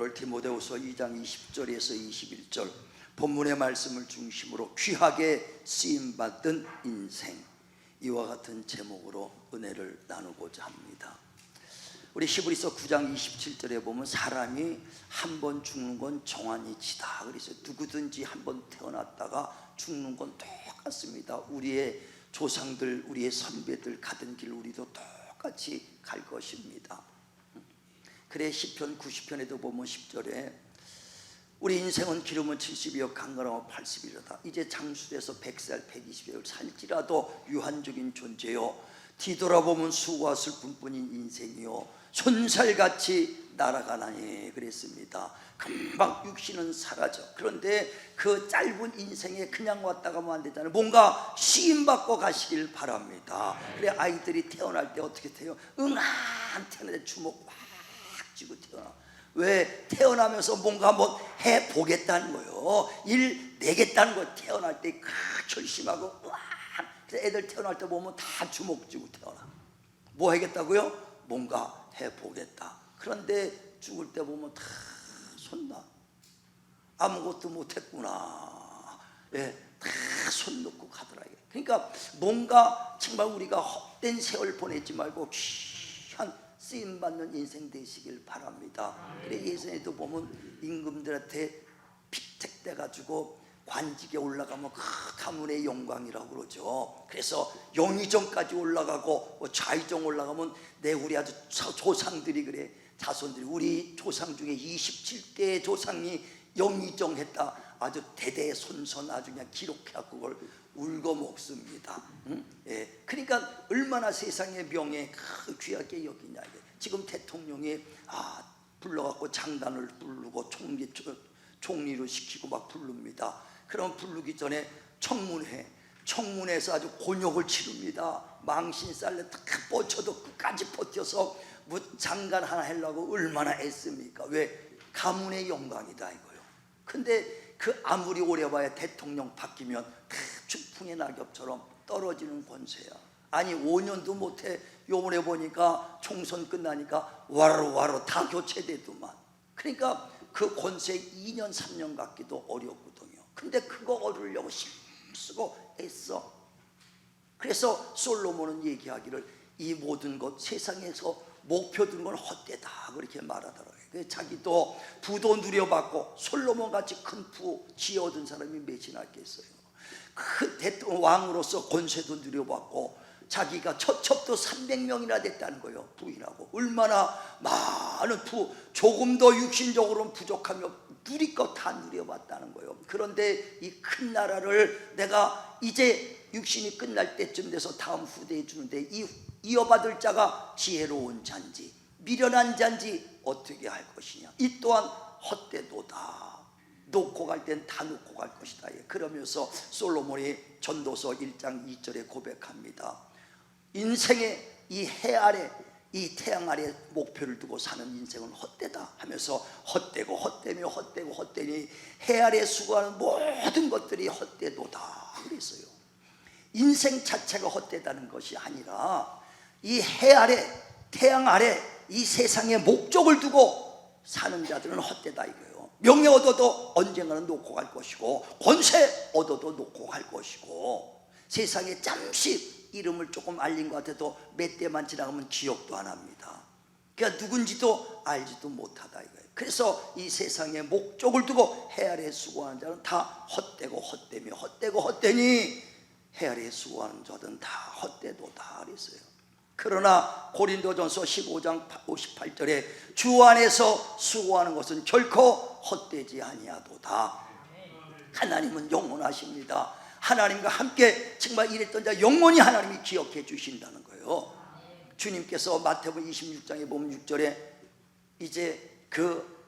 오늘 디모데후서 2장 20절에서 21절 본문의 말씀을 중심으로 귀하게 쓰임받은 인생, 이와 같은 제목으로 은혜를 나누고자 합니다. 우리 히브리서 9장 27절에 보면 사람이 한 번 죽는 건 정한이치다. 그래서 누구든지 한 번 태어났다가 죽는 건 똑같습니다. 우리의 조상들, 우리의 선배들 가던 길 우리도 똑같이 갈 것입니다. 그래 시편 90편에도 보면 10절에 우리 인생은 기름은 70이요 강건함은 80이로다. 이제 장수돼서 100살 120여 살지라도 유한적인 존재요, 뒤돌아보면 수고와 슬픔뿐인 인생이요 손살같이 날아가나니 그랬습니다. 금방 육신은 사라져. 그런데 그 짧은 인생에 그냥 왔다 가면 안 되잖아요. 뭔가 시임받고 가시길 바랍니다. 그래 아이들이 태어날 때 어떻게 태어나? 응한 태어날 때 주먹 막 쥐고 태어나. 왜? 태어나면서 뭔가 한번 해보겠다는 거예요. 일 내겠다는 거예요. 태어날 때 결심하고 그래서 애들 태어날 때 보면 다 주먹 쥐고 태어나. 뭐 하겠다고요? 뭔가 해보겠다. 그런데 죽을 때 보면 다 손나. 아무것도 못했구나. 예, 다 손 놓고 가더라. 그러니까 뭔가 정말 우리가 헛된 세월 보내지 말고 귀한 쓰임받는 인생 되시길 바랍니다. 그래 예전에도 보면 임금들한테 피택돼가지고 관직에 올라가면 그 가문의 영광이라고 그러죠. 그래서 영의정까지 올라가고 좌의정 올라가면 우리 아주 조상들이 그래, 자손들이 우리 조상 중에 27대 조상이 영의정 했다. 아주 대대손손 아주 그냥 기록해갖고 그걸 울고 먹습니다. 예, 그러니까 얼마나 세상의 명예 귀하게 여기냐. 지금 대통령이 불러갖고 장단을 부르고 총리로 시키고 막 부릅니다. 그럼 부르기 전에 청문회에서 아주 곤욕을 치릅니다. 망신살래 다 뻗쳐도 끝까지 버텨서 뭐 장관 하나 하려고 얼마나 애씁니까? 왜? 가문의 영광이다 이거요. 근데 그 아무리 오래 봐야 대통령 바뀌면 다 추풍의 낙엽처럼 떨어지는 권세야. 아니 5년도 못해. 요번에 보니까 총선 끝나니까 와로 다 교체되더만. 그러니까 그 권세 2년 3년 갖기도 어렵거든요. 근데 그거 얻으려고 힘쓰고 애써. 그래서 솔로몬은 얘기하기를 이 모든 것 세상에서 목표 둔 건 헛되다 그렇게 말하더라고요. 자기도 부도 누려받고 솔로몬같이 큰 부 지혜 얻은 사람이 몇이나 있겠어요. 그 왕으로서 권세도 누려받고 자기가 처첩도 300명이나 됐다는 거예요. 부인하고 얼마나 많은 조금 더 육신적으로는 부족하며 누릴 것 다 누려봤다는 거예요. 그런데 이 큰 나라를 내가 이제 육신이 끝날 때쯤 돼서 다음 후대에 주는데 이어받을 자가 지혜로운 자인지 미련한 자인지 어떻게 할 것이냐. 이 또한 헛되도다. 놓고 갈 땐 다 놓고 갈 것이다. 그러면서 솔로몬이 전도서 1장 2절에 고백합니다. 인생의 이 해 아래 이 태양 아래 목표를 두고 사는 인생은 헛되다 하면서 헛되고 헛되며 헛되고 헛되니 해 아래 수고하는 모든 것들이 헛되도다 그랬어요. 인생 자체가 헛되다는 것이 아니라 이 해 아래 태양 아래 이 세상에 목적을 두고 사는 자들은 헛되다 이거예요. 명예 얻어도 언젠가는 놓고 갈 것이고 권세 얻어도 놓고 갈 것이고 세상에 잠시 이름을 조금 알린 것 같아도 몇 대만 지나가면 기억도 안 합니다. 그러니까 누군지도 알지도 못하다 이거예요. 그래서 이 세상에 목적을 두고 해 아래 수고하는 자는 다 헛되고 헛되며 헛되고 헛되니 해 아래 수고하는 자들은 다 헛되도다 그랬어요. 그러나 고린도전서 15장 58절에 주 안에서 수고하는 것은 결코 헛되지 아니하도다. 하나님은 영원하십니다. 하나님과 함께 정말 일했던 자 영원히 하나님이 기억해 주신다는 거예요. 주님께서 마태복음 26장에 보면 6절에 이제 그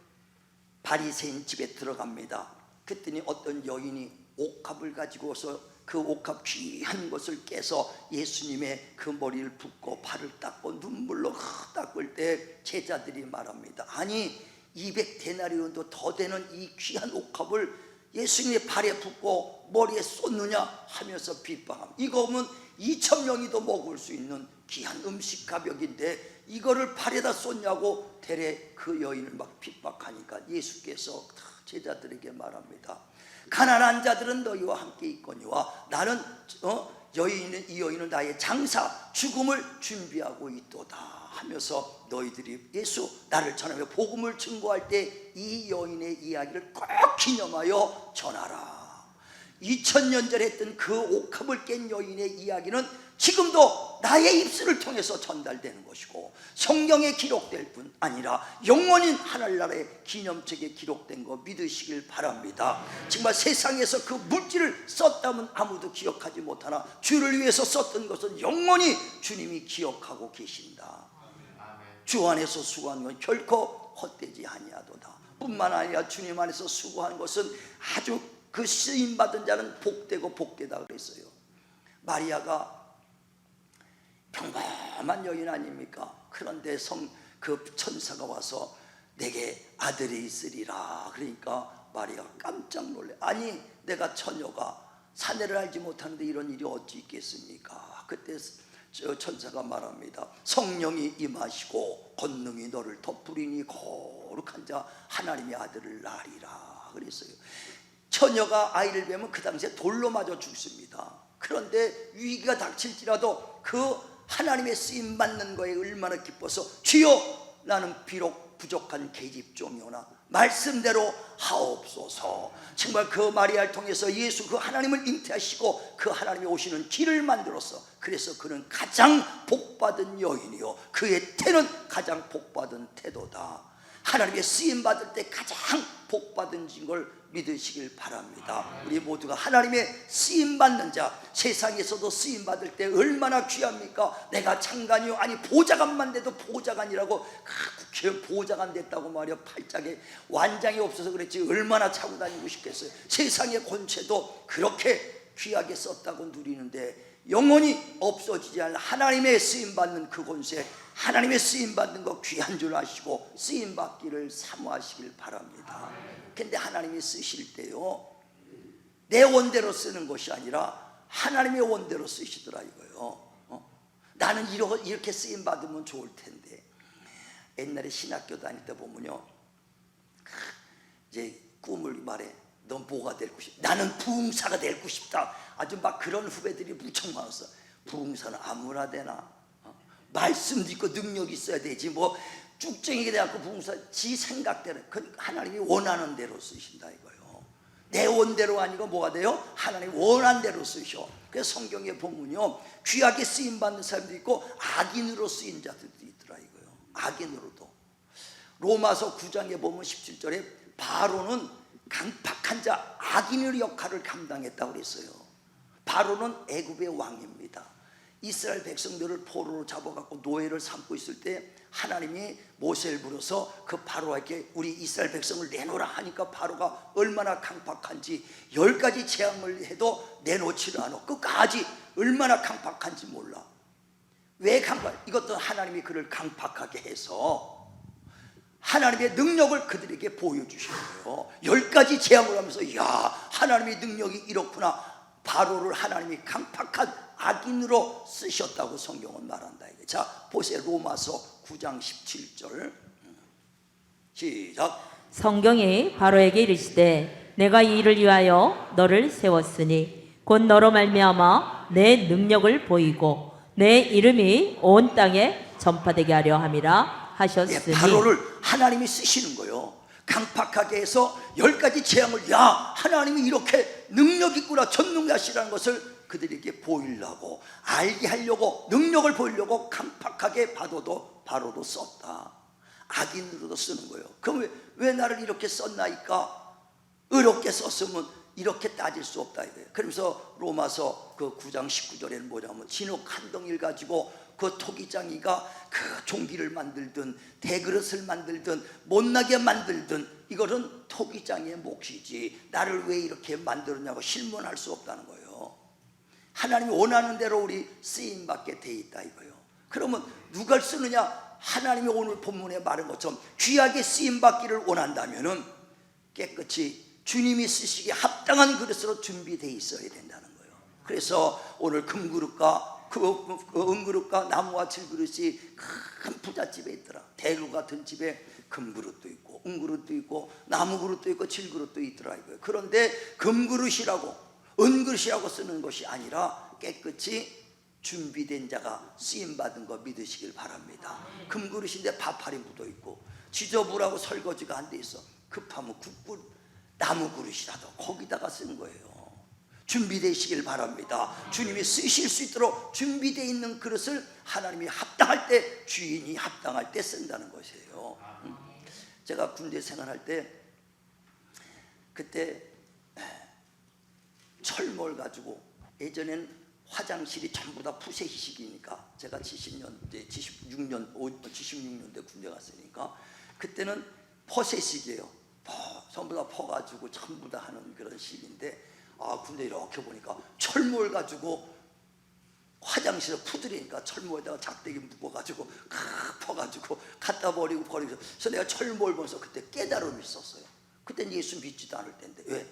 바리새인 집에 들어갑니다. 그랬더니 어떤 여인이 옥합을 가지고서 그 옥합 귀한 것을 깨서 예수님의 그 머리를 붓고 발을 닦고 눈물로 닦을 때 제자들이 말합니다. 아니 200데나리온도 더 되는 이 귀한 옥합을 예수님의 발에 붓고 머리에 쏟느냐 하면서 비방합니다. 이거면 2,000명이 더 먹을 수 있는 귀한 음식 가격인데 이거를 발에다 쏟냐고 대래 그 여인을 막 핍박하니까 예수께서 제자들에게 말합니다. 가난한 자들은 너희와 함께 있거니와 나는 이 여인은 나의 장사 죽음을 준비하고 있도다 하면서 너희들이 나를 전하며 복음을 증거할 때 이 여인의 이야기를 꼭 기념하여 전하라. 2000년 전에 했던 그 옥합을 깬 여인의 이야기는 지금도 나의 입술을 통해서 전달되는 것이고 성경에 기록될 뿐 아니라 영원히 하늘나라의 기념책에 기록된 거 믿으시길 바랍니다. 정말 세상에서 그 물질을 썼다면 아무도 기억하지 못하나 주를 위해서 썼던 것은 영원히 주님이 기억하고 계신다. 주 안에서 수고한 건 결코 헛되지 아니하도다. 뿐만 아니라 주님 안에서 수고한 것은 아주 그 쓰임받은 자는 복되고 복되다 그랬어요. 마리아가 평범한 여인 아닙니까? 그런데 그 천사가 와서 내게 아들이 있으리라 그러니까 마리아가 깜짝 놀래. 아니 내가 처녀가 사내를 알지 못하는데 이런 일이 어찌 있겠습니까? 그때 천사가 말합니다. 성령이 임하시고 권능이 너를 덮으리니 거룩한 자 하나님의 아들을 낳으리라 그랬어요. 처녀가 아이를 뵈면 그 당시에 돌로 맞아 죽습니다. 그런데 위기가 닥칠지라도 그 하나님의 쓰임 받는 거에 얼마나 기뻐서 주여 나는 비록 부족한 계집종이오나 말씀대로 하옵소서. 정말 그 마리아를 통해서 예수 그 하나님을 잉태하시고 그 하나님이 오시는 길을 만들었어. 그래서 그는 가장 복받은 여인이요 그의 태는 가장 복받은 태도다. 하나님의 쓰임받을 때 가장 복받은 걸 믿으시길 바랍니다. 우리 모두가 하나님의 쓰임받는 자, 세상에서도 쓰임받을 때 얼마나 귀합니까? 내가 장관이요 아니 보좌관만 돼도 보좌관이라고 국회의원 보좌관 됐다고 말이야. 팔짝에 완장이 없어서 그랬지 얼마나 차고 다니고 싶겠어요. 세상의 권체도 그렇게 귀하게 썼다고 누리는데 영원히 없어지지 않을 하나님의 쓰임받는 그 권세, 하나님의 쓰임받는 거 귀한 줄 아시고 쓰임받기를 사모하시길 바랍니다. 근데 하나님이 쓰실 때요 내 원대로 쓰는 것이 아니라 하나님의 원대로 쓰시더라 이거요. 나는 이렇게 쓰임받으면 좋을 텐데. 옛날에 신학교 다닐 때 보면요 이제 꿈을 말해. 넌 뭐가 되고 싶다? 나는 부흥사가 되고 싶다. 아주 막 그런 후배들이 무척 많았어. 부흥사는 아무나 되나? 말씀도 있고 능력이 있어야 되지 뭐 쭉쟁이게 돼갖고 부흥사 지 생각대로 하나님이 원하는 대로 쓰신다 이거요. 내 원대로 아니고 뭐가 돼요? 하나님 원하는 대로 쓰셔. 그래서 성경에 보면요 귀하게 쓰임받는 사람도 있고 악인으로 쓰인 자들도 있더라 이거요. 악인으로도. 로마서 9장에 보면 17절에 바로는 강팍한 자 악인의 역할을 감당했다고 그랬어요. 바로는 애굽의 왕입니다. 이스라엘 백성들을 포로로 잡아갖고 노예를 삼고 있을 때 하나님이 모세를 불러서 그 바로에게 우리 이스라엘 백성을 내놓으라 하니까 바로가 얼마나 강팍한지 10가지 재앙을 해도 내놓지를 않아. 끝까지 얼마나 강팍한지 몰라. 왜 강팍? 이것도 하나님이 그를 강팍하게 해서 하나님의 능력을 그들에게 보여주신 거예요. 10가지 재앙을 하면서 야 하나님의 능력이 이렇구나. 바로를 하나님이 강팍한 악인으로 쓰셨다고 성경은 말한다. 자 보세요. 로마서 9장 17절 시작. 성경이 바로에게 이르시되 내가 이 일을 위하여 너를 세웠으니 곧 너로 말미암아 내 능력을 보이고 내 이름이 온 땅에 전파되게 하려 함이라 하셨으니. 바로를 하나님이 쓰시는 거예요. 강팍하게 해서 10가지 재앙을 야 하나님이 이렇게 능력 있구나 전능하시라는 것을 그들에게 보이려고 알게 하려고 능력을 보이려고 강팍하게 바로도 썼다. 악인으로도 쓰는 거예요. 그럼 왜 나를 이렇게 썼나이까? 의롭게 썼으면 이렇게 따질 수 없다 이거예요. 그러면서 로마서 그 9장 19절에는 뭐냐면 진흙 한 덩이를 가지고 그 토기장이가 그 종기를 만들든 대그릇을 만들든 못나게 만들든 이거는 토기장의 몫이지 나를 왜 이렇게 만들었냐고 실문할 수 없다는 거예요. 하나님이 원하는 대로 우리 쓰임받게 돼 있다 이거예요. 그러면 누가 쓰느냐? 하나님이 오늘 본문에 말한 것처럼 귀하게 쓰임받기를 원한다면은 깨끗이 주님이 쓰시기에 합당한 그릇으로 준비되어 있어야 된다는 거예요. 그래서 오늘 금그릇과 그 은그릇과 나무와 질그릇이 큰 부잣집에 있더라. 대루 같은 집에 금그릇도 있고 은그릇도 있고 나무그릇도 있고 질그릇도 있더라 이거예요. 그런데 금그릇이라고 은그릇이라고 쓰는 것이 아니라 깨끗이 준비된 자가 쓰임받은 거 믿으시길 바랍니다. 금그릇인데 파파리 묻어있고 지저분하고 설거지가 안 돼 있어. 급하면 국그릇, 나무그릇이라도 거기다가 쓰는 거예요. 준비되시길 바랍니다. 주님이 쓰실 수 있도록 준비되어 있는 그릇을 하나님이 합당할 때, 주인이 합당할 때 쓴다는 것이에요. 제가 군대 생활할 때 그때 철모를 가지고, 예전엔 화장실이 전부 다 푸세식이니까, 제가 76년대 군대 갔으니까 그때는 퍼세식이에요. 전부 다 퍼가지고 전부 다 하는 그런 식인데, 군대 이렇게 보니까 철모를 가지고 화장실에 푸드리니까 철모에다가 작대기 묶어가지고 퍼가지고 갖다 버리고. 그래서 내가 철모를 보면서 그때 깨달음이 있었어요. 그땐 예수 믿지도 않을 텐데, 왜?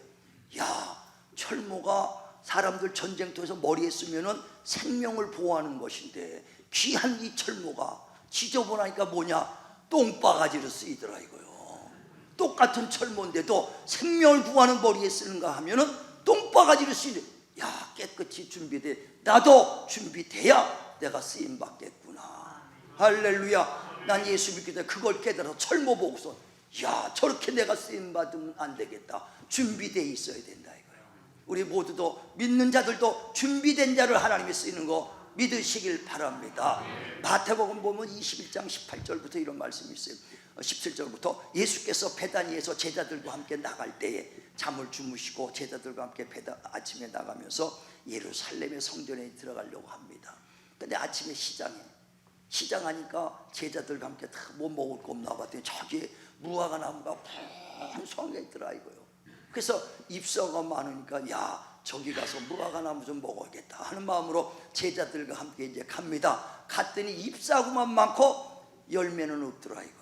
야, 철모가 사람들 전쟁터에서 머리에 쓰면은 생명을 보호하는 것인데, 귀한 이 철모가 지저분하니까 뭐냐, 똥바가지로 쓰이더라 이거요. 똑같은 철모인데도 생명을 구하는 머리에 쓰는가 하면은 똥바가지로 쓰이네. 야, 깨끗이 준비돼. 나도 준비돼야 내가 쓰임 받겠구나. 할렐루야. 난 예수 믿기 전에 그걸 깨달아서 철모 보고서, 야, 저렇게 내가 쓰임 받으면 안 되겠다. 준비돼 있어야 된다 이거예요. 우리 모두도, 믿는 자들도 준비된 자를 하나님이 쓰이는 거 믿으시길 바랍니다. 마태복음 보면 21장 18절부터 이런 말씀이 있어요. 17절부터 예수께서 베다니에서 제자들과 함께 나갈 때에 잠을 주무시고 제자들과 함께 아침에 나가면서 예루살렘의 성전에 들어가려고 합니다. 근데 아침에 시장하니까 제자들과 함께 다 뭐 먹을 거 없나 봤더니 저기 무화과 나무가 풍성하게 있더라 이거요. 그래서 잎사가 많으니까, 야, 저기 가서 무화과 나무 좀 먹어야겠다 하는 마음으로 제자들과 함께 이제 갑니다. 갔더니 잎사구만 많고 열매는 없더라 이거요.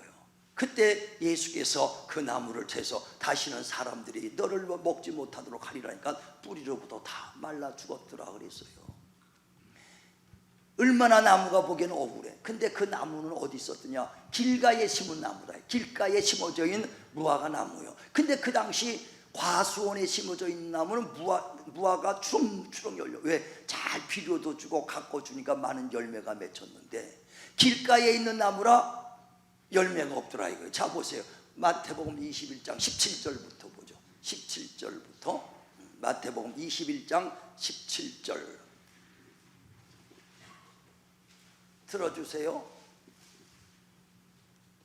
그때 예수께서 그 나무를 채서 다시는 사람들이 너를 먹지 못하도록 하리라니까 뿌리로부터 다 말라 죽었더라 그랬어요. 얼마나 나무가 보기에는 억울해. 근데 그 나무는 어디 있었더냐? 길가에 심은 나무다. 길가에 심어져 있는 무화과 나무요. 근데 그 당시 과수원에 심어져 있는 나무는 무화과 주렁주렁 열려. 왜? 잘 비료도 주고 가꿔주니까 많은 열매가 맺혔는데, 길가에 있는 나무라 열매가 없더라 이거예요. 자 보세요. 마태복음 21장 17절부터 보죠. 17절부터 마태복음 21장 17절 들어주세요.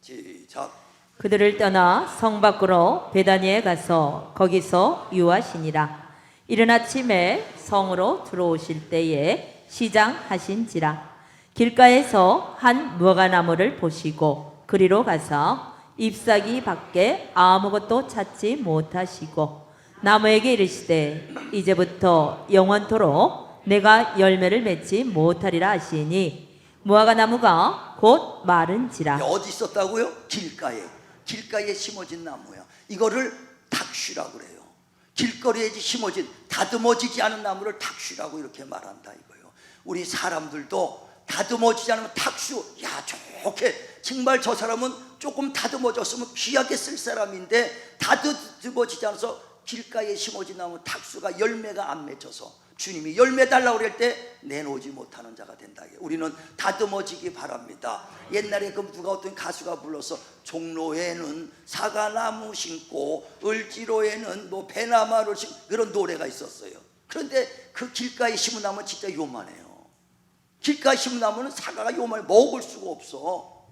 시작. 그들을 떠나 성 밖으로 베다니에 가서 거기서 유하시니라. 이른 아침에 성으로 들어오실 때에 시장하신지라. 길가에서 한 무화과나무를 보시고 그리로 가서 잎사귀 밖에 아무것도 찾지 못하시고 나무에게 이르시되 이제부터 영원토록 내가 열매를 맺지 못하리라 하시니 무화과나무가 곧 마른지라. 어디 있었다고요? 길가에 심어진 나무야. 이거를 탁슈라고 그래요. 길거리에 심어진 다듬어지지 않은 나무를 탁슈라고 이렇게 말한다 이거예요. 우리 사람들도 다듬어지지 않으면 탁슈, 야, 좋게, 정말 저 사람은 조금 다듬어졌으면 귀하게 쓸 사람인데 다듬어지지 않아서 길가에 심어진 나무 탁수가 열매가 안 맺혀서 주님이 열매 달라고 그럴 때 내놓지 못하는 자가 된다. 우리는 다듬어지기 바랍니다. 옛날에 그 누가 어떤 가수가 불러서 종로에는 사과나무 심고 을지로에는 뭐 배나마를 심고 그런 노래가 있었어요. 그런데 그 길가에 심은 나무는 진짜 요만해요. 길가에 심은 나무는 사과가 요만해 먹을 수가 없어.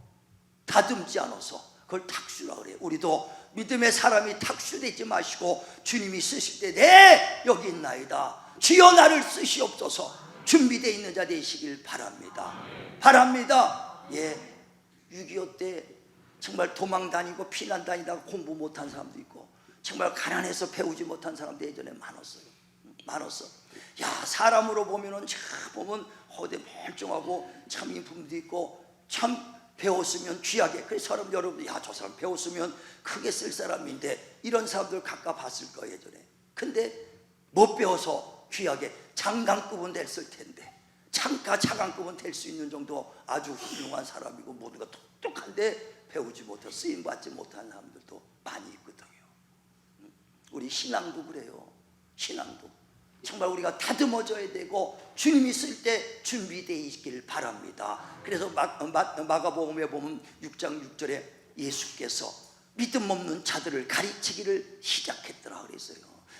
다듬지 않아서. 그걸 탁수라 그래요. 우리도 믿음의 사람이 탁수되지 마시고 주님이 쓰실 때 네, 여기 있나이다. 주여 나를 쓰시옵소서. 준비되어 있는 자 되시길 바랍니다. 바랍니다. 예, 6.25 때 정말 도망 다니고 피난 다니다가 공부 못한 사람도 있고 정말 가난해서 배우지 못한 사람도 예전에 많았어. 야, 사람으로 보면은 참 보면 허대 멀쩡하고 참 인품도 있고 참 배웠으면 귀하게. 그래서 사람 여러분, 야, 저 사람 배웠으면 크게 쓸 사람인데 이런 사람들 가까 봤을 거예요 예전에. 근데 못 배워서 귀하게 장관급은 됐을 텐데 차관급은 될 수 있는 정도 아주 훌륭한 사람이고 모두가 똑똑한데 배우지 못해 쓰임받지 못하는 사람들도 많이 있거든요. 우리 신앙도 그래요. 신앙도 정말 우리가 다듬어져야 되고 주님이 쓸 때 준비되어 있길 바랍니다. 그래서 마가복음에 보면 6장 6절에 예수께서 믿음 없는 자들을 가르치기를 시작했더라 그랬어요.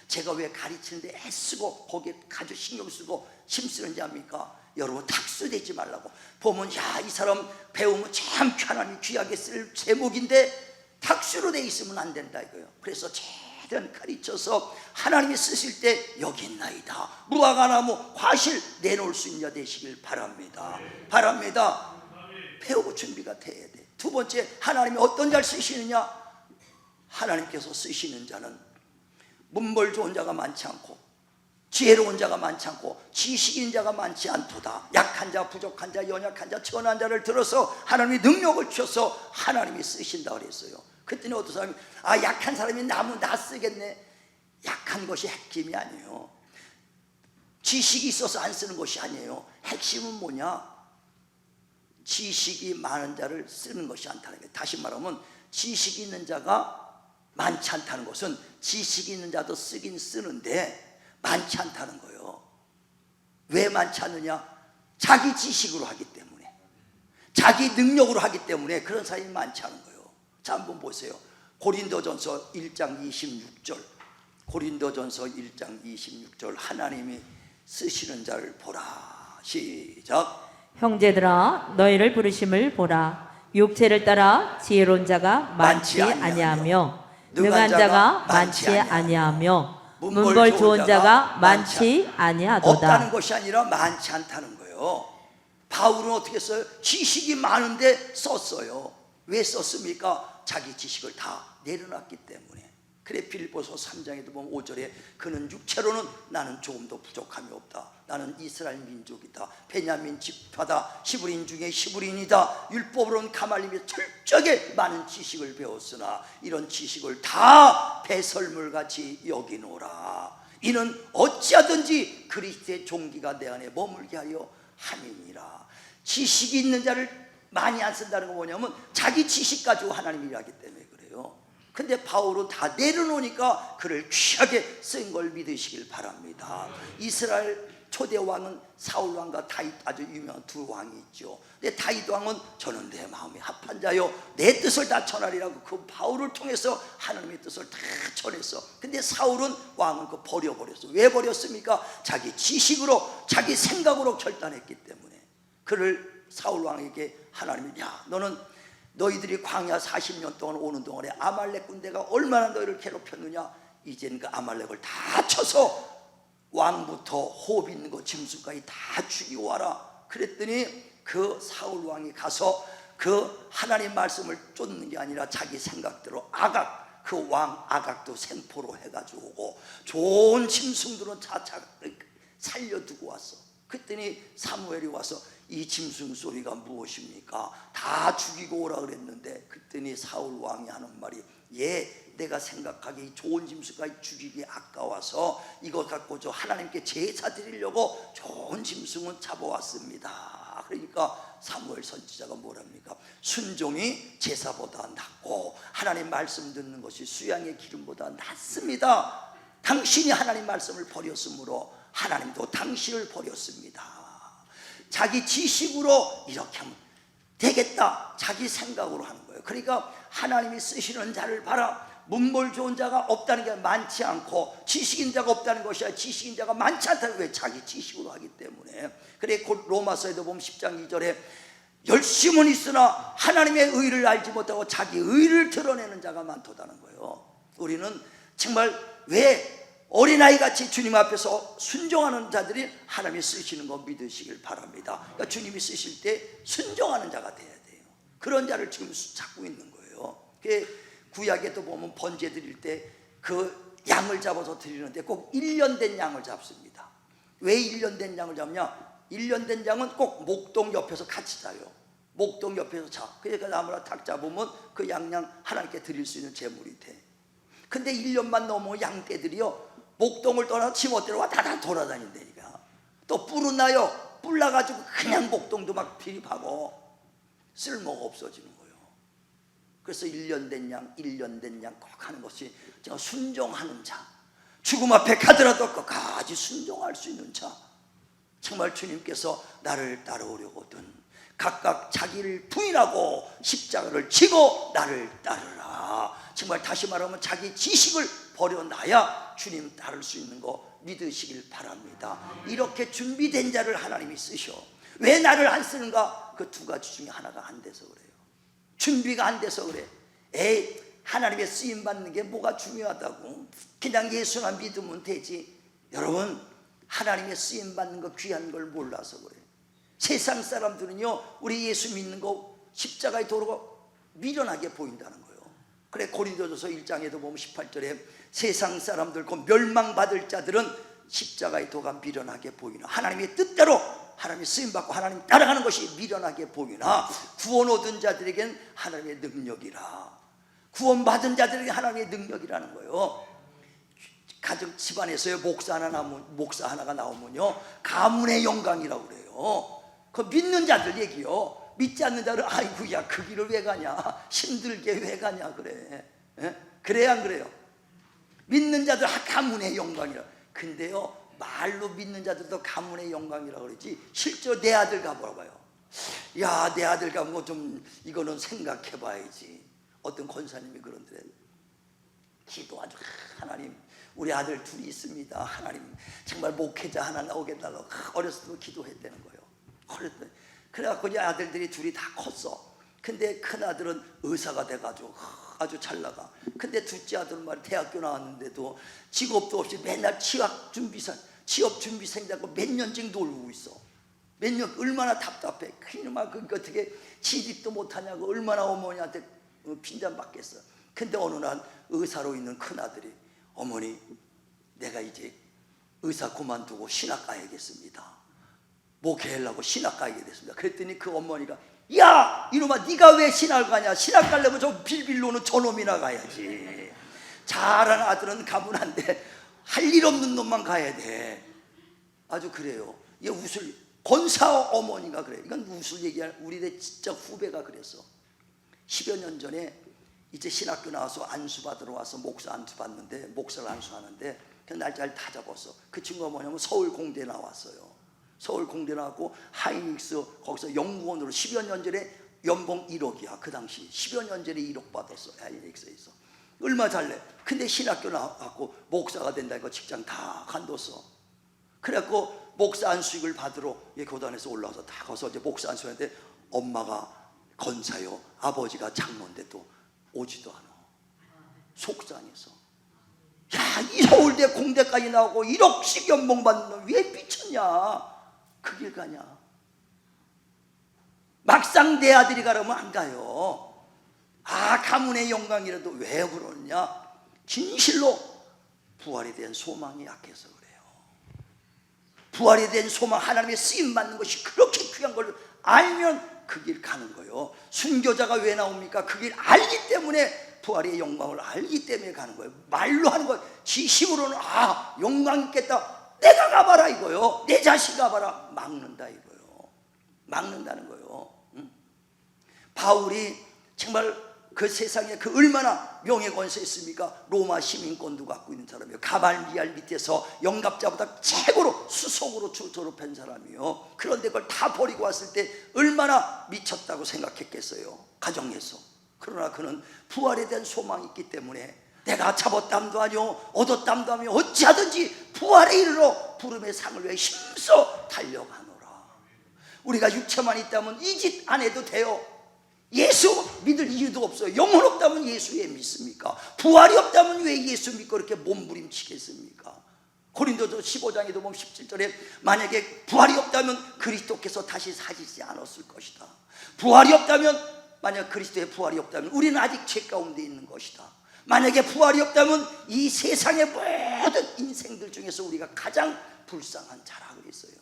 제가 왜 가르치는데 애쓰고 거기에 아주 신경 쓰고 힘쓰는지 압니까? 여러분 탁수되지 말라고. 보면 야, 이 사람 배우면 참 하나님이 귀하게 쓸 제목인데 탁수로 돼 있으면 안 된다 이거예요. 그래서 최대한 가르쳐서 하나님이 쓰실 때 여기 있나이다, 무화과나무 과실 내놓을 수 있는 자 되시길 바랍니다. 바랍니다. 배우고 준비가 돼야 돼. 두 번째, 하나님이 어떤 자를 쓰시느냐? 하나님께서 쓰시는 자는 문벌 좋은 자가 많지 않고 지혜로운 자가 많지 않고 지식인 자가 많지 않도다. 약한 자, 부족한 자, 연약한 자, 천한 자를 들어서 하나님이 능력을 주셔서 하나님이 쓰신다 그랬어요. 그랬더니 어떤 사람이 약한 사람이 나 쓰겠네. 약한 것이 핵심이 아니에요. 지식이 있어서 안 쓰는 것이 아니에요. 핵심은 뭐냐? 지식이 많은 자를 쓰는 것이 않다는 거예요. 다시 말하면 지식이 있는 자가 많지 않다는 것은 지식이 있는 자도 쓰긴 쓰는데 많지 않다는 거예요. 왜 많지 않느냐? 자기 지식으로 하기 때문에, 자기 능력으로 하기 때문에 그런 사람이 많지 않은 거예요. 자, 한번 보세요. 고린도전서 1장 26절, 고린도전서 1장 26절, 하나님이 쓰시는 자를 보라. 시작. 형제들아 너희를 부르심을 보라. 육체를 따라 지혜로운 자가 많지 아니하며 능한 자가 많지 아니하며 문벌 좋은 자가 많지 아니하도다. 없다는 것이 아니라 많지 않다는 거예요. 바울은 어떻게 써요? 지식이 많은데 썼어요. 왜 썼습니까? 자기 지식을 다 내려놨기 때문에. 그래 빌립보서 3장에도 보면 5절에 그는 육체로는 나는 조금도 부족함이 없다. 나는 이스라엘 민족이다. 베냐민 지파다. 히브리인 중에 히브리인이다. 율법으로는 가말림이 철저하게 많은 지식을 배웠으나 이런 지식을 다 배설물같이 여기노라. 이는 어찌하든지 그리스도의 종기가 내 안에 머물게 하려 함이니라. 지식이 있는 자를 많이 안 쓴다는 건 뭐냐면 자기 지식 가지고 하나님이 일하기 때문에 그래요. 근데 바울은 다 내려놓으니까 그를 귀하게 쓴 걸 믿으시길 바랍니다. 이스라엘 초대 왕은 사울 왕과 다윗, 아주 유명한 두 왕이 있죠. 근데 다윗 왕은 저는 내 마음에 합한 자요 내 뜻을 다 전하리라고 그 바울을 통해서 하나님의 뜻을 다 전했어. 근데 사울은 왕은 그거 버려버렸어. 왜 버렸습니까? 자기 지식으로 자기 생각으로 결단했기 때문에. 그를 사울 왕에게 하나님이 너는 너희들이 광야 40년 동안 오는 동안에 아말렉 군대가 얼마나 너희를 괴롭혔느냐. 이제는 그 아말렉을 다 쳐서 왕부터 호흡 있는 거 짐승까지 다 죽이고 와라. 그랬더니 그 사울 왕이 가서 그 하나님 말씀을 쫓는 게 아니라 자기 생각대로 아각, 그 왕 아각도 생포로 해가지고 오고 좋은 짐승들은 다 살려두고 왔어. 그랬더니 사무엘이 와서 이 짐승 소리가 무엇입니까? 다 죽이고 오라 그랬는데, 그랬더니 사울 왕이 하는 말이 내가 생각하기에 이 좋은 짐승까지 죽이기 아까워서 이거 갖고 저 하나님께 제사 드리려고 좋은 짐승은 잡아왔습니다. 그러니까 사무엘 선지자가 뭐랍니까? 순종이 제사보다 낫고 하나님 말씀 듣는 것이 수양의 기름보다 낫습니다. 당신이 하나님 말씀을 버렸으므로 하나님도 당신을 버렸습니다. 자기 지식으로 이렇게 하면 되겠다, 자기 생각으로 하는 거예요. 그러니까 하나님이 쓰시는 자를 봐라. 문벌 좋은 자가 없다는 게 많지 않고 지식인 자가 없다는 것이 아니라 지식인 자가 많지 않다는 거예요. 자기 지식으로 하기 때문에. 그래 곧 로마서에도 보면 10장 2절에 열심은 있으나 하나님의 의를 알지 못하고 자기 의를 드러내는 자가 많다는 거예요. 우리는 정말 왜 어린아이같이 주님 앞에서 순종하는 자들이 하나님이 쓰시는 거 믿으시길 바랍니다. 그러니까 주님이 쓰실 때 순종하는 자가 돼야 돼요. 그런 자를 지금 찾고 있는 거예요. 구약에도 보면 번제 드릴 때 그 양을 잡아서 드리는데 꼭 1년 된 양을 잡습니다. 왜 1년 된 양을 잡냐? 1년 된 양은 꼭 목동 옆에서 같이 자요. 목동 옆에서 자. 그러니까 나무나 탁 잡으면 그 양양 하나님께 드릴 수 있는 제물이 돼. 근데 1년만 넘으면 양떼들이요 목동을 떠나서 지멋대로 다다 돌아다닌다니까. 또 뿔은 나요. 뿔나가지고 그냥 목동도 막 비립하고 쓸모가 없어지는 거예요. 그래서 1년 된 양 1년 된 양 꼭 하는 것이 제가 순종하는 자, 죽음 앞에 가더라도 끝까지 순종할 수 있는 자, 정말 주님께서 나를 따라오려거든 각각 자기를 부인하고 십자가를 지고 나를 따르라. 정말 다시 말하면 자기 지식을 버려놔야 주님 따를 수 있는 거 믿으시길 바랍니다. 이렇게 준비된 자를 하나님이 쓰셔. 왜 나를 안 쓰는가? 그 두 가지 중에 하나가 안 돼서 그래요. 준비가 안 돼서 그래. 에이, 하나님의 쓰임 받는 게 뭐가 중요하다고? 그냥 예수만 믿으면 되지. 여러분, 하나님의 쓰임 받는 거 귀한 걸 몰라서 그래. 세상 사람들은요, 우리 예수 믿는 거 십자가의 도로가 미련하게 보인다는 거예요. 그래, 고린도전서 1장에도 보면 18절에 세상 사람들, 그 멸망받을 자들은 십자가의 도가 미련하게 보이나 하나님의 뜻대로 하나님의 쓰임받고 하나님 따라가는 것이 미련하게 보이나 구원 얻은 자들에겐 하나님의 능력이라. 구원받은 자들에게 하나님의 능력이라는 거예요. 가정 집안에서요, 목사 하나가 나오면요 가문의 영광이라고 그래요. 그 믿는 자들 얘기요. 믿지 않는 자들은 아이고야 그 길을 왜 가냐, 힘들게 왜 가냐 그래. 그래야 안 그래요? 믿는 자들 가문의 영광이라. 근데요, 말로 믿는 자들도 가문의 영광이라고 그러지 실제로 내 아들 가보라고요. 야, 내 아들 가면 좀 이거는 생각해 봐야지. 어떤 권사님이 그런데 기도하죠. 하나님, 우리 아들 둘이 있습니다. 하나님, 정말 목회자 하나 나오게 해달라고 어렸을 때 기도했다는 거예요. 그래갖고 이제 아들들이 둘이 다 컸어. 근데 큰 아들은 의사가 돼가지고 아주 잘 나가. 근데 둘째 아들은 말이야, 대학교 나왔는데도 직업도 없이 맨날 취업 준비생이라고 몇 년씩 놀고 있어. 몇 년. 얼마나 답답해. 그놈아, 그 어떻게 취직도 못하냐고 얼마나 어머니한테 빈잔받겠어. 근데 어느 날 의사로 있는 큰 아들이, 어머니, 내가 이제 의사 그만두고 신학 가야겠습니다. 목회하려고 신학 가게 됐습니다. 그랬더니 그 어머니가, 야, 이놈아, 네가 왜 신학 가냐? 신학 가려면 저 빌빌로는 저놈이나 가야지. 잘하는 아들은 가면 안 돼. 할 일 없는 놈만 가야 돼. 아주 그래요. 이게 웃을, 권사 어머니가 그래. 이건 웃을 얘기할, 우리네 진짜 후배가 그랬어. 10여 년 전에 이제 신학교 나와서 안수 받으러 와서 목사 안수 받는데, 목사를 안수하는데 그 날짜를 다 잡았어. 그 친구가 뭐냐면 서울 공대 나왔어요. 서울 공대 나왔고 하이닉스 거기서 연구원으로 10여 년 전에 연봉 1억이야. 그 당시 10여 년 전에 1억 받았어. 하이닉스에서. 얼마 잘래. 근데 신학교 나왔고 목사가 된다니까 직장 다 간뒀어. 그래갖고 목사 안수익을 받으러 교단에서 올라와서 다 가서 이제 목사 안수하는데 엄마가 건사요, 아버지가 장로인데 또 오지도 않아. 속상해서. 야, 이 서울대 공대까지 나오고 1억씩 연봉 받는 놈 왜 미쳤냐? 그 길 가냐? 막상 내 아들이 가려면 안 가요. 아, 가문의 영광이라도 왜 그러냐? 진실로 부활에 대한 소망이 약해서 그래요. 부활에 대한 소망, 하나님의 쓰임 받는 것이 그렇게 귀한 걸 알면 그 길 가는 거예요. 순교자가 왜 나옵니까? 그 길 알기 때문에, 부활의 영광을 알기 때문에 가는 거예요. 말로 하는 거, 지식으로는 아, 영광 있겠다. 내가 가봐라 이거요. 내 자식 가봐라. 막는다 이거요. 막는다는 거요. 바울이 정말 그 세상에 그 얼마나 명예 권세했습니까? 로마 시민권도 갖고 있는 사람이에요. 가발리알 밑에서 영갑자보다 최고로 수석으로 졸업한 사람이에요. 그런데 그걸 다 버리고 왔을 때 얼마나 미쳤다고 생각했겠어요, 가정에서. 그러나 그는 부활에 대한 소망이 있기 때문에 내가 잡았담도 아니오 얻었담도 아니오 어찌하든지 부활에 이르러 부름의 상을 위해 힘써 달려가노라. 우리가 육체만 있다면 이 짓 안 해도 돼요. 예수 믿을 이유도 없어요. 영혼 없다면 예수 왜 믿습니까? 부활이 없다면 왜 예수 믿고 이렇게 몸부림치겠습니까? 고린도서 15장에도 보면 17절에 만약에 부활이 없다면 그리스도께서 다시 사시지 않았을 것이다. 부활이 없다면, 만약 그리스도의 부활이 없다면 우리는 아직 죄 가운데 있는 것이다. 만약에 부활이 없다면 이 세상의 모든 인생들 중에서 우리가 가장 불쌍한 자라 그랬어요.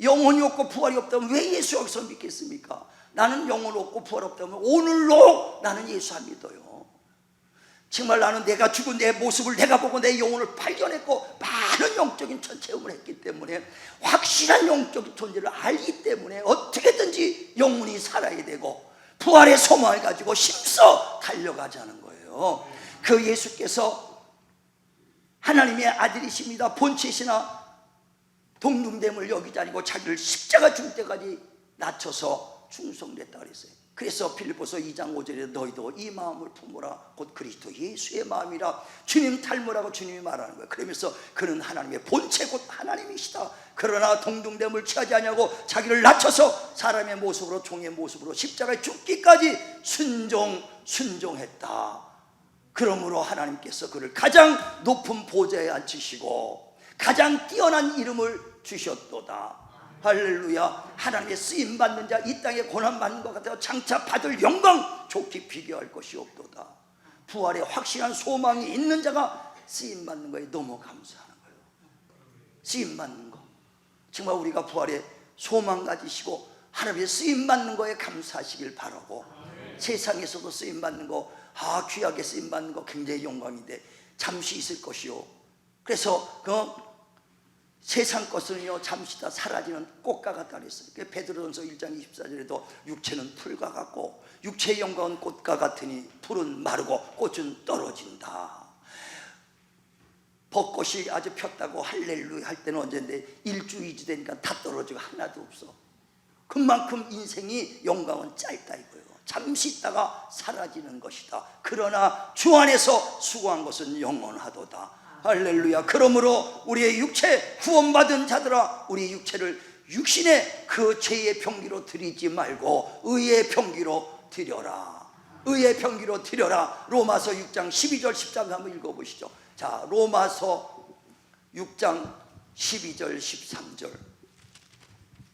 영혼이 없고 부활이 없다면 왜 예수 여기서 믿겠습니까? 나는 영혼 없고 부활 없다면 오늘로 나는 예수 안 믿어요. 정말 나는 내가 죽은 내 모습을 내가 보고 내 영혼을 발견했고 많은 영적인 체험을 했기 때문에 확실한 영적인 존재를 알기 때문에 어떻게든지 영혼이 살아야 되고 부활의 소망을 가지고 힘써 달려가자는 거예요. 그 예수께서 하나님의 아들이십니다. 본체시나 동등됨을 여기지 아니고 자기를 십자가 줄 때까지 낮춰서 충성됐다 그랬어요. 그래서 빌립보서 2장 5절에 너희도 이 마음을 품으라 곧 그리스도 예수의 마음이라 주님 닮으라고 주님이 말하는 거예요. 그러면서 그는 하나님의 본체 곧 하나님이시다. 그러나 동등됨을 취하지 아니하고 자기를 낮춰서 사람의 모습으로 종의 모습으로 십자가에 죽기까지 순종했다. 그러므로 하나님께서 그를 가장 높은 보좌에 앉히시고 가장 뛰어난 이름을 주셨도다. 할렐루야. 하나님의 쓰임받는 자, 이 땅에 고난받는 것 같아서 장차 받을 영광 좋게 비교할 것이 없도다. 부활에 확실한 소망이 있는 자가 쓰임받는 거에 너무 감사하는 거예요. 쓰임받는 거, 정말 우리가 부활에 소망 가지시고 하나님의 쓰임받는 거에 감사하시길 바라고, 세상에서도 쓰임받는 거, 귀하게 쓰임받는 거 굉장히 영광인데 잠시 있을 것이요. 그래서 세상 것은요 잠시 다 사라지는 꽃과 같다 그랬어요. 베드로전서 1장 24절에도 육체는 풀과 같고 육체의 영광은 꽃과 같으니 풀은 마르고 꽃은 떨어진다. 벚꽃이 아주 폈다고 할렐루야 할 때는 언제인데 1주 2주 되니까 다 떨어지고 하나도 없어. 그만큼 인생이 영광은 짧다 이거예요. 잠시 있다가 사라지는 것이다. 그러나 주 안에서 수고한 것은 영원하도다. 할렐루야. 그러므로 우리의 육체 구원받은 자들아, 우리 육체를 육신의 그 죄의 병기로 드리지 말고 의의 병기로 드려라. 의의 병기로 드려라. 로마서 6장 12절 13절 한번 읽어보시죠. 자, 로마서 6장 12절 13절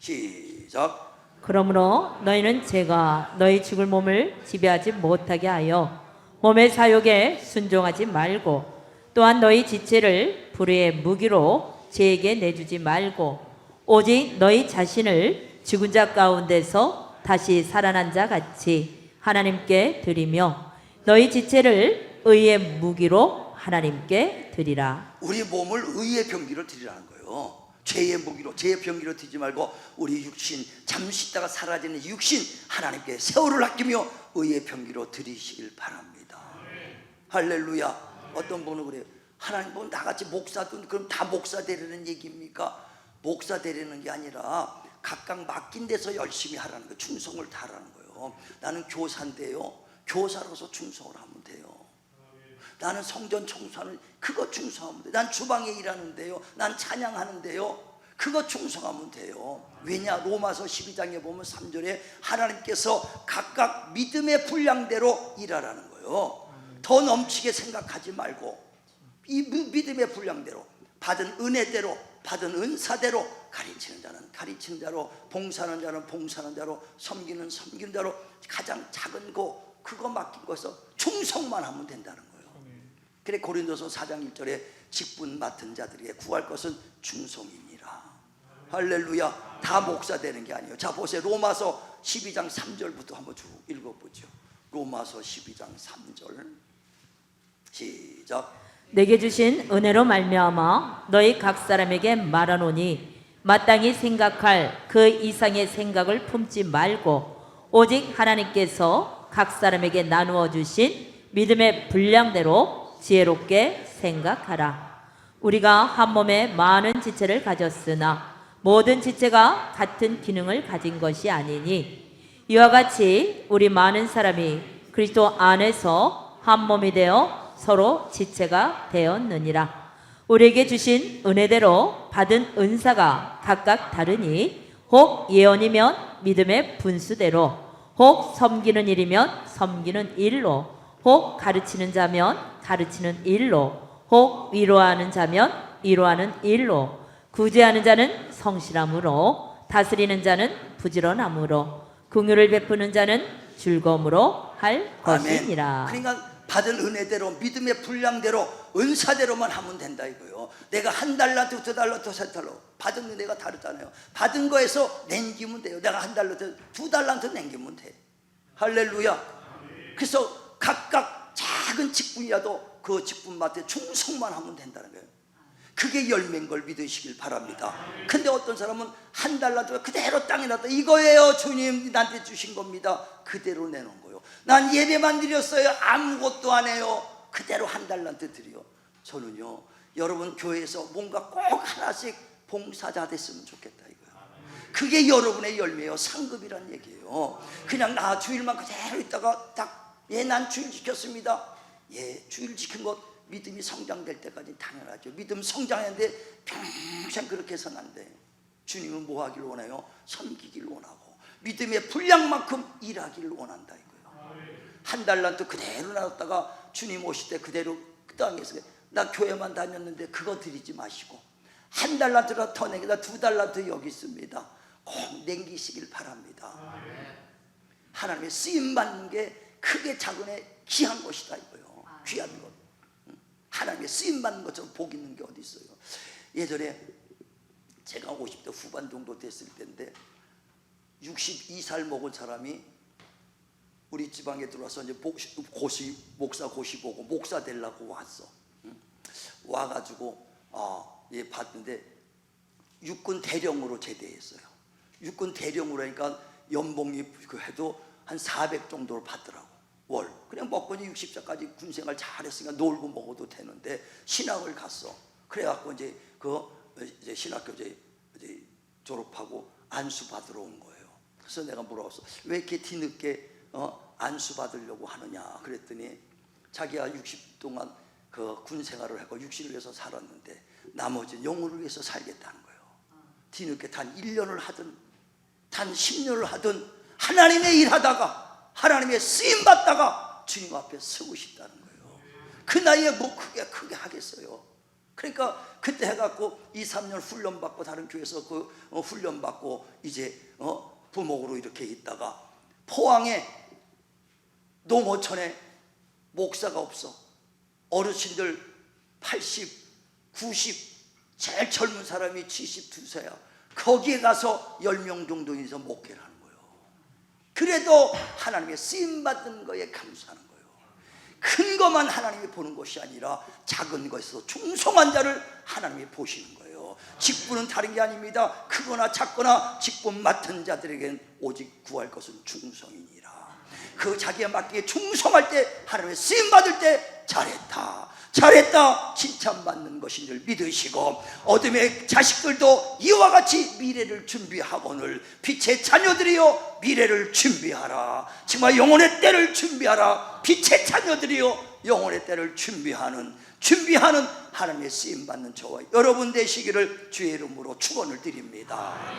시작. 그러므로 너희는 죄가 너희 죽을 몸을 지배하지 못하게 하여 몸의 사욕에 순종하지 말고, 또한 너희 지체를 불의의 무기로 죄에게 내주지 말고 오직 너희 자신을 죽은 자 가운데서 다시 살아난 자 같이 하나님께 드리며 너희 지체를 의의 무기로 하나님께 드리라. 우리 몸을 의의 병기로 드리라는 거예요. 죄의 무기로, 죄의 병기로 드리지 말고 우리 육신, 잠시 있다가 사라지는 육신 하나님께 세월을 아끼며 의의 병기로 드리시길 바랍니다. 할렐루야. 어떤 분은 그래요. 하나님 보면 나같이 목사든 그럼 다 목사 되려는 얘기입니까? 목사 되려는 게 아니라 각각 맡긴 데서 열심히 하라는 거예요. 충성을 다하라는 거예요. 나는 교사인데요, 교사로서 충성을 하면 돼요. 나는 성전 청소하는 그거 충성하면 돼요. 난 주방에 일하는데요, 난 찬양하는데요, 그거 충성하면 돼요. 왜냐? 로마서 12장에 보면 3절에 하나님께서 각각 믿음의 분량대로 일하라는 거예요. 더 넘치게 생각하지 말고 이 믿음의 분량대로, 받은 은혜대로, 받은 은사대로, 가르치는 자는 가르치는 자로, 봉사하는 자는 봉사하는 자로, 섬기는 섬기는 자로, 가장 작은 거 그거 맡긴 것에서 충성만 하면 된다는 거예요. 그래 고린도서 4장 1절에 직분 맡은 자들에게 구할 것은 충성이니라. 할렐루야. 다 목사 되는 게 아니에요. 자 보세요. 로마서 12장 3절부터 한번 쭉 읽어보죠. 로마서 12장 3절 시작. 내게 주신 은혜로 말미암아 너희 각 사람에게 말하노니 마땅히 생각할 그 이상의 생각을 품지 말고 오직 하나님께서 각 사람에게 나누어 주신 믿음의 분량대로 지혜롭게 생각하라. 우리가 한 몸에 많은 지체를 가졌으나 모든 지체가 같은 기능을 가진 것이 아니니 이와 같이 우리 많은 사람이 그리스도 안에서 한 몸이 되어 서로 지체가 되었느니라. 우리에게 주신 은혜대로 받은 은사가 각각 다르니 혹 예언이면 믿음의 분수대로, 혹 섬기는 일이면 섬기는 일로, 혹 가르치는 자면 가르치는 일로, 혹 위로하는 자면 위로하는 일로, 구제하는 자는 성실함으로, 다스리는 자는 부지런함으로, 긍휼을 베푸는 자는 즐거움으로 할 것이니라. 그러니까 받은 은혜대로, 믿음의 분량대로, 은사대로만 하면 된다 이거요. 내가 한 달란트, 두 달란트, 세 달란트 받은 은혜가 다르잖아요. 받은 거에서 남기면 돼요. 내가 한 달란트, 두 달란트 남기면 돼. 할렐루야. 그래서 각각 작은 직분이라도 그 직분 맡아 충성만 하면 된다는 거예요. 그게 열매인 걸 믿으시길 바랍니다. 근데 어떤 사람은 한 달란트가 그대로 땅에 놨다. 이거예요, 주님 나한테 주신 겁니다. 그대로 내놓은 거예요. 난 예배만 드렸어요. 아무것도 안 해요. 그대로 한 달란트 드려. 저는요, 여러분 교회에서 뭔가 꼭 하나씩 봉사자 됐으면 좋겠다 이거예요. 그게 여러분의 열매예요. 상급이란 얘기예요. 그냥 나 주일만 그대로 있다가 딱, 예, 난 주일 지켰습니다. 예, 주일 지킨 것 믿음이 성장될 때까지 당연하죠. 믿음 성장했는데 평생 그렇게 해서는 안 돼. 주님은 뭐 하길 원해요? 섬기길 원하고 믿음의 분량만큼 일하기를 원한다 이거예요. 한 달란트 그대로 놔뒀다가 주님 오실 때 그대로 그 땅에서, 나 교회만 다녔는데 그거 드리지 마시고 한 달란트라 더 내기다, 2달란트 여기 있습니다. 꼭 남기시길 바랍니다. 하나님의 쓰임받는 게 크게 작은에 귀한 것이다 이거예요. 귀한 것. 하나님의 쓰임받는 것처럼 복 있는 게 어디 있어요. 예전에 제가 50대 후반 정도 됐을 때인데 62살 먹은 사람이 우리 지방에 들어와서 이제 목사 고시 보고 목사 되려고 왔어. 와가지고 예, 봤는데 육군 대령으로 제대했어요. 육군 대령으로 하니까 연봉이 그 해도 한 400 정도를 받더라고 월. 그냥 먹고니 60살까지 군생활 잘했으니까 놀고 먹어도 되는데 신학을 갔어. 그래갖고 이제 이제 신학교 이제 졸업하고 안수 받으러 온 거예요. 그래서 내가 물어봤어. 왜 이렇게 뒤늦게 안수 받으려고 하느냐 그랬더니 자기가 60 동안 그 군생활을 하고 60을 위해서 살았는데 나머지 영혼을 위해서 살겠다는 거예요. 뒤늦게 단 1년을 하든 단 10년을 하든 하나님의 일 하다가 하나님의 쓰임 받다가 주님 앞에 서고 싶다는 거예요. 그 나이에 뭐 크게 하겠어요. 그러니까 그때 해갖고 2-3년 훈련받고 다른 교회에서 그 훈련받고 이제 부목으로 이렇게 있다가 포항에 농어촌에 목사가 없어. 어르신들 80, 90, 제일 젊은 사람이 72세야. 거기에 가서 10명 정도 인서 목회를 하는 거예요. 그래도 하나님의 쓰임받은 거에 감사하는 거예요. 큰 것만 하나님이 보는 것이 아니라 작은 것에서 충성한 자를 하나님이 보시는 거예요. 직분은 다른 게 아닙니다. 크거나 작거나 직분 맡은 자들에겐 오직 구할 것은 충성이니라. 그 자기의 맡기에 충성할 때 하나님의 쓰임받을 때 잘했다 칭찬받는 것인 줄 믿으시고 어둠의 자식들도 이와 같이 미래를 준비하거늘 빛의 자녀들이여 미래를 준비하라. 정말 영혼의 때를 준비하라. 빛의 자녀들이여 영혼의 때를 준비하는 하나님의 쓰임받는 저와 여러분 되시기를 주의 이름으로 축원을 드립니다.